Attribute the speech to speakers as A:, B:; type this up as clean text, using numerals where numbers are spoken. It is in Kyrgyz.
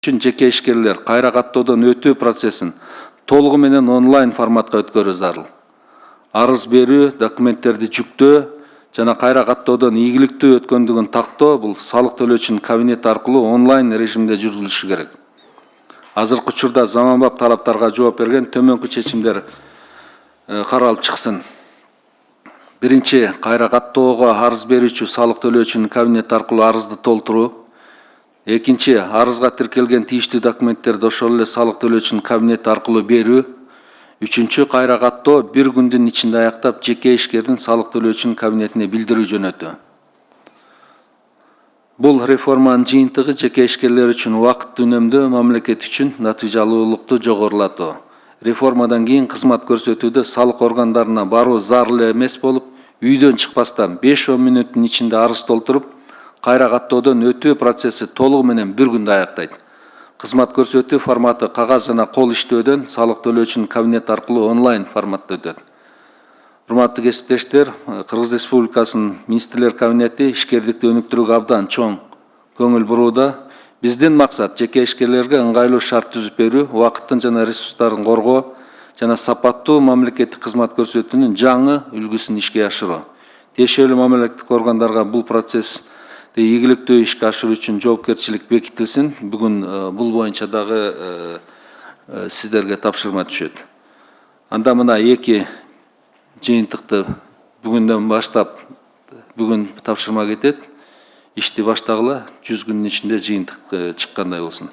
A: үчүн жеке ишкерлер кайра каттоодон өтүү процессин толугу менен онлайн форматка өткөрүү зарыл. Арыз берүү, документтерди жүктөө жана кайра каттоодон ийгиликтүү өткөндүгүн тактоо бул салык төлөөчүнүн кабинети аркылуу онлайн режимде жүргүзүлүшү керек. Азыркы учурда заманбап талаптарга жооп берген төмөнкү чечимдер каралып чыксын. Биринчи, кайра каттоого арыз берүүчү салык төлөөчүнүн кабинети аркылуу арызды толтуруу. Экинчи, арызга тиркелген тийиштүү документтерди ошол эле салык төлөөчүнүн кабинети аркылуу берүү. Үчүнчү, кайра каттоо 1 күндүн ичинде аяктап жеке ишкердин салык төлөөчүнүн кабинетине билдирүү жөнөтүү. Бул реформанын жыйынтыгы жеке ишкерлер үчүн убакытты үнөмдөө, мамлекет үчүн натыйжалуулукту жогорулатуу. Реформадан кийин кызмат көрсөтүүдө салык органдарына баруу зарыл эмес болуп, үйдөн чыкпастан 5-10 мүнөттүн ичинде арыз толтуруп, кайра каттоодон өтүү процесси толугу менен 1 күндө аяктайт. Кызмат көрсөтүү форматы кагаз жана кол иштөөдөн салык төлөөчүнүн кабинети аркылуу онлайн форматта өтөт. Урматтуу кесиптештер, Кыргыз Республикасынын министрлер кабинети ишкердикти өнүктүрүүгө абдан чоң көңүл бурууда. Биздин максат жеке ишкерлерге ыңгайлуу шарт түзүп берүү, убакыттын жана ресурстарын коргоо жана сапаттуу мамлекеттик кызмат көрсөтүүнүн жаңы үлгүсүн ишке ашыруу. Тиешелүү мамлекеттик органдарга бул процесс ийгиликтүү ишке ашыруу үчүн жоопкерчилик бекитилсин. Бүгүн бул боюнча дагы сиздерге тапшырма түшөт. Анда мына эки жыйынтыкты бүгүндөн баштап бүгүн тапшырма кетет. Ишти баштагыла 100 күндүн ичинде жыйынтык чыккандай болсун.